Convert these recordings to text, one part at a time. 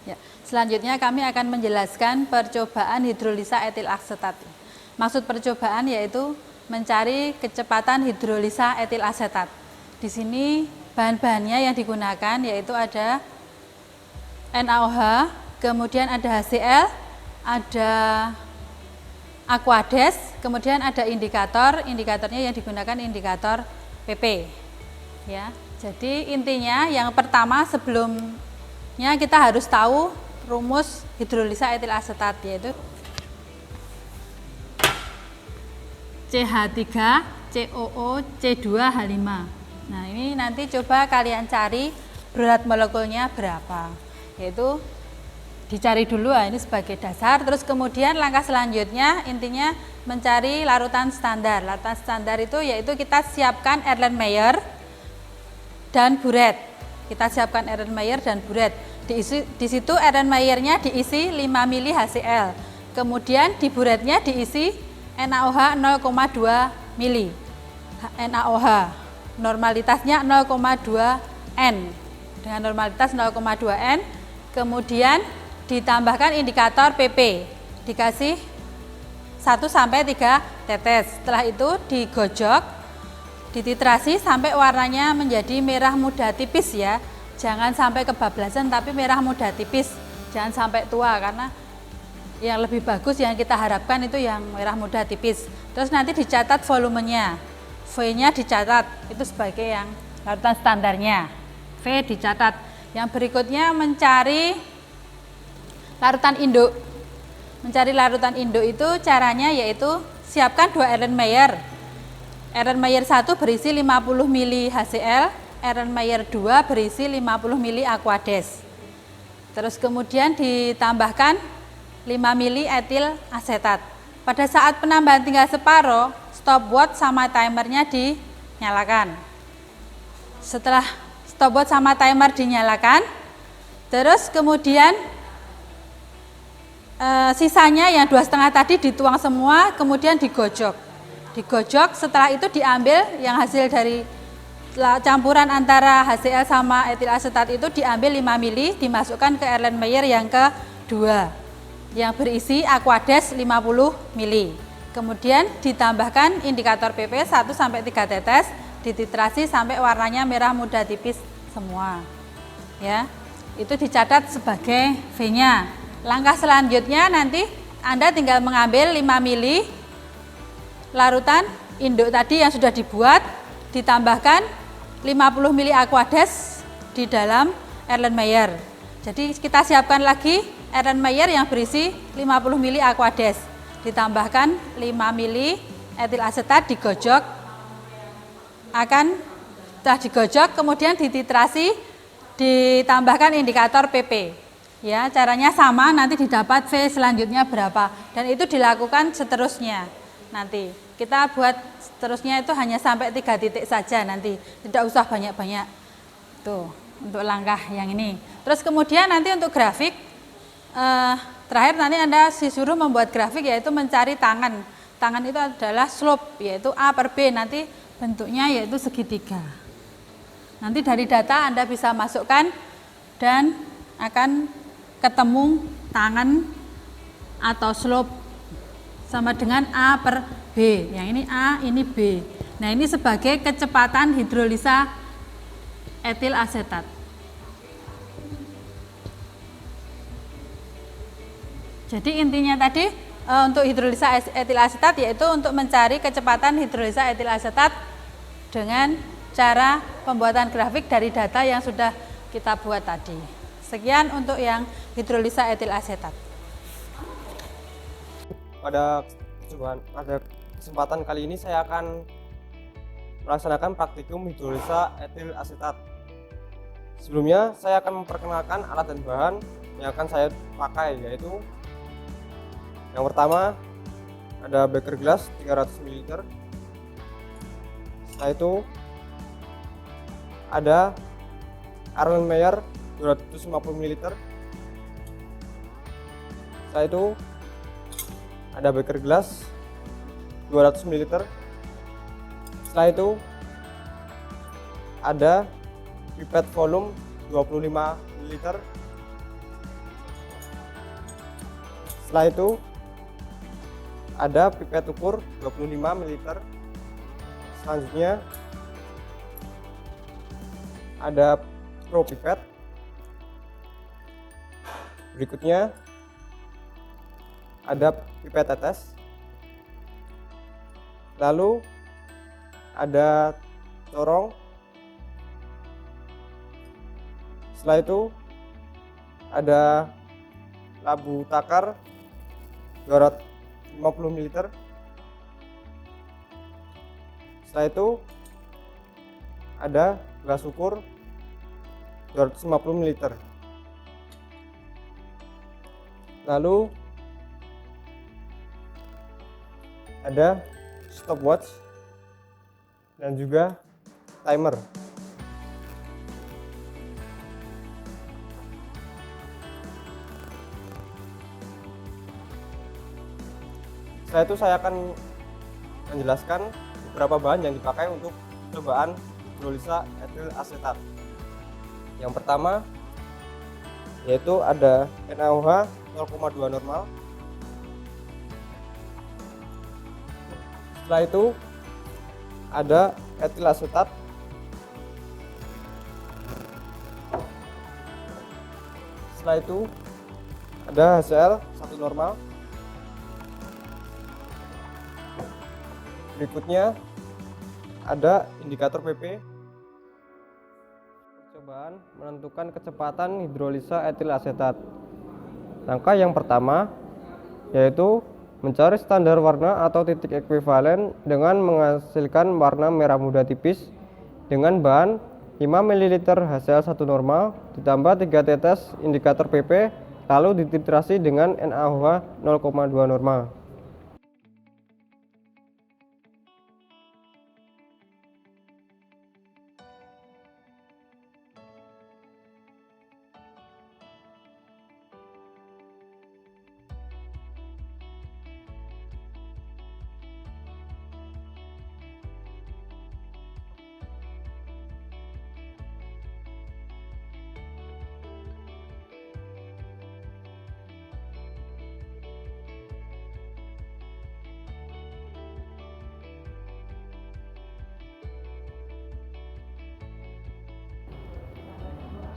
Ya, selanjutnya kami akan menjelaskan percobaan hidrolisa etil asetat. Maksud percobaan yaitu mencari kecepatan hidrolisa etil asetat. Di sini bahan-bahannya yang digunakan yaitu ada NaOH, kemudian ada HCl, ada Aquades, kemudian ada indikator. Indikatornya yang digunakan indikator PP. Ya, jadi intinya yang pertama sebelumnya kita harus tahu rumus hidrolisa etil asetat yaitu CH3COO C2H5. Nah, ini nanti coba kalian cari berat molekulnya berapa. Yaitu dicari dulu, ini sebagai dasar. Terus kemudian langkah selanjutnya intinya mencari larutan standar. Larutan standar itu yaitu kita siapkan Erlenmeyer dan buret. Kita siapkan Erlenmeyer dan buret. Di situ Erlenmeyernya diisi 5 mili HCl. Kemudian di buretnya diisi NaOH 0,2 mili. NaOH normalitasnya 0,2 N. Dengan normalitas 0,2 N. Kemudian ditambahkan indikator PP. Dikasih 1 sampai 3 tetes. Setelah itu digojok, dititrasi sampai warnanya menjadi merah muda tipis ya. Jangan sampai kebablasan tapi merah muda tipis. Jangan sampai tua karena yang lebih bagus yang kita harapkan itu yang merah muda tipis. Terus nanti dicatat volumenya. V-nya dicatat, itu sebagai yang larutan standarnya. V dicatat. Yang berikutnya mencari larutan induk. Mencari larutan induk itu caranya yaitu siapkan 2 Erlenmeyer. Erlenmeyer 1 berisi 50 mili HCl, Erlenmeyer 2 berisi 50 mili Aquades. Terus kemudian ditambahkan 5 mili etil asetat. Pada saat penambahan tinggal separuh, stopwatch sama timernya dinyalakan. Setelah stopwatch sama timer dinyalakan, terus kemudian sisanya yang 2,5 tadi dituang semua, kemudian digojok. Digojok, setelah itu diambil yang hasil dari campuran antara HCl sama etil asetat itu diambil 5 mili, dimasukkan ke Erlenmeyer yang kedua yang berisi Aquades 50 mili. Kemudian ditambahkan indikator PP 1 sampai 3 tetes, dititrasi sampai warnanya merah muda tipis semua. Ya. Itu dicatat sebagai V-nya. Langkah selanjutnya nanti Anda tinggal mengambil 5 mili larutan induk tadi yang sudah dibuat, ditambahkan 50 mili Aquades di dalam Erlenmeyer. Jadi kita siapkan lagi Erlenmeyer yang berisi 50 mili Aquades. Ditambahkan 5 mili etil asetat digojok. Setelah digojok kemudian dititrasi, ditambahkan indikator PP. Ya, caranya sama, nanti didapat V selanjutnya berapa. Dan itu dilakukan seterusnya. Nanti kita buat seterusnya itu hanya sampai 3 titik saja nanti, tidak usah banyak-banyak. Tuh, untuk langkah yang ini. Terus kemudian nanti untuk grafik, terakhir nanti Anda disuruh membuat grafik yaitu mencari tangan. Tangan itu adalah slope, yaitu A per B, nanti bentuknya yaitu segitiga. Nanti dari data Anda bisa masukkan dan akan ketemu tangan atau slope sama dengan A per B. Yang ini A, ini B. Nah, ini sebagai kecepatan hidrolisa etil asetat. Jadi intinya tadi untuk hidrolisa etil asetat yaitu untuk mencari kecepatan hidrolisa etil asetat dengan cara pembuatan grafik dari data yang sudah kita buat tadi. Sekian untuk yang hidrolisa etil asetat. Pada kesempatan kali ini saya akan melaksanakan praktikum hidrolisa etil asetat. Sebelumnya saya akan memperkenalkan alat dan bahan yang akan saya pakai, yaitu yang pertama ada beker gelas 300 ml. Setelah itu ada Erlenmeyer 250 ml. Setelah itu ada beker gelas 200 ml. Setelah itu ada pipet volume 25 ml. Setelah itu ada pipet ukur 25 ml. Selanjutnya ada pro pipet. Berikutnya ada pipet tetes. Lalu ada corong. Setelah itu ada labu takar 250 ml. Setelah itu ada gelas ukur 250 ml. Lalu ada stopwatch dan juga timer. Setelah itu saya akan menjelaskan beberapa bahan yang dipakai untuk percobaan hidrolisa etil asetat. Yang pertama yaitu ada NaOH 0,2 normal. Setelah itu ada etil asetat. Setelah itu ada HCl 1 normal. Berikutnya ada indikator PP. Percobaan menentukan kecepatan hidrolisa etil asetat. Langkah yang pertama yaitu mencari standar warna atau titik ekuivalen dengan menghasilkan warna merah muda tipis dengan bahan 5 ml HCl 1 normal ditambah 3 tetes indikator PP lalu dititrasi dengan NaOH 0,2 normal.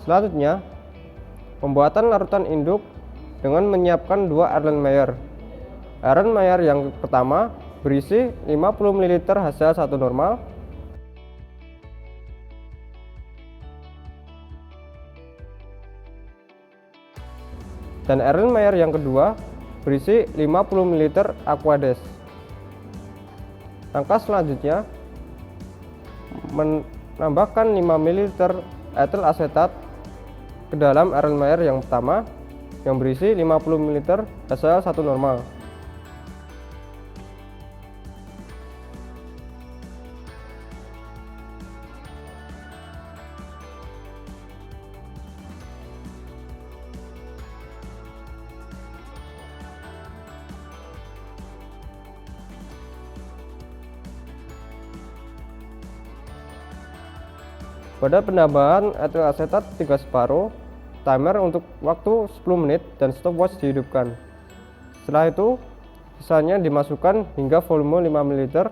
Selanjutnya, pembuatan larutan induk dengan menyiapkan 2 Erlenmeyer. Erlenmeyer yang pertama berisi 50 ml HCl 1 normal. Dan Erlenmeyer yang kedua berisi 50 ml Aquades. Langkah selanjutnya menambahkan 5 ml etil asetat ke dalam Erlenmeyer yang pertama yang berisi 50 ml HCl 1 normal. Pada penambahan etil asetat 3 separuh, timer untuk waktu 10 menit dan stopwatch dihidupkan. Setelah itu, sisanya dimasukkan hingga volume 5 ml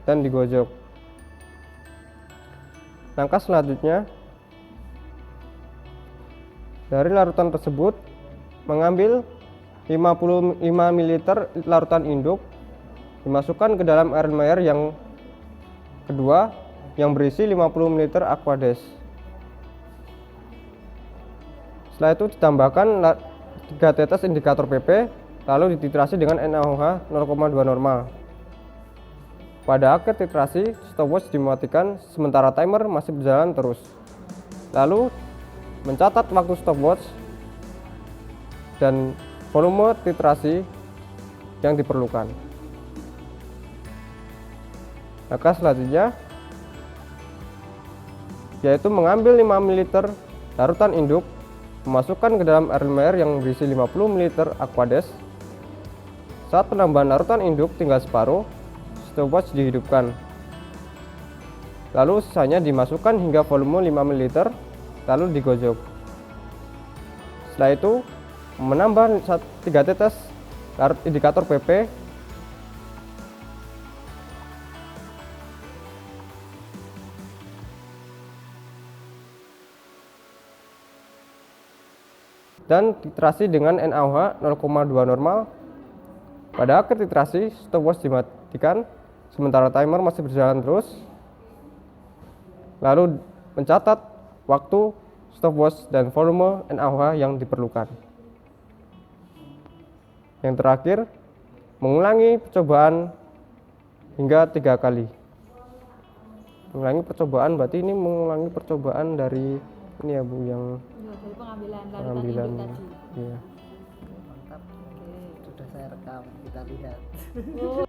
dan digojok. Langkah selanjutnya, dari larutan tersebut, mengambil 55 ml larutan induk, dimasukkan ke dalam Erlenmeyer yang kedua yang berisi 50 ml Aquades. Setelah itu ditambahkan 3 tetes indikator PP lalu dititrasi dengan NaOH 0,2 normal. Pada akhir titrasi, stopwatch dimatikan sementara timer masih berjalan terus. Lalu mencatat waktu stopwatch dan volume titrasi yang diperlukan. Langkah selanjutnya yaitu mengambil 5 ml larutan induk, memasukkan ke dalam Erlenmeyer yang berisi 50 ml Aquades. Saat penambahan larutan induk tinggal separuh, stopwatch dihidupkan. Lalu sisanya dimasukkan hingga volume 5 ml, lalu digojok. Setelah itu, menambah 3 tetes Lalu indikator BP. Dan titrasi dengan NaOH 0,2 normal. Pada akhir titrasi, stopwatch dimatikan, sementara timer masih berjalan terus. Lalu mencatat waktu, stopwatch, dan volume NaOH yang diperlukan. Yang terakhir, mengulangi percobaan hingga 3 kali. Mengulangi percobaan berarti ini mengulangi percobaan dari ini ya Bu, yang Dari pengambilan pengambilan. tadi. Iya. Mantap. Sudah saya rekam, kita lihat. Oh,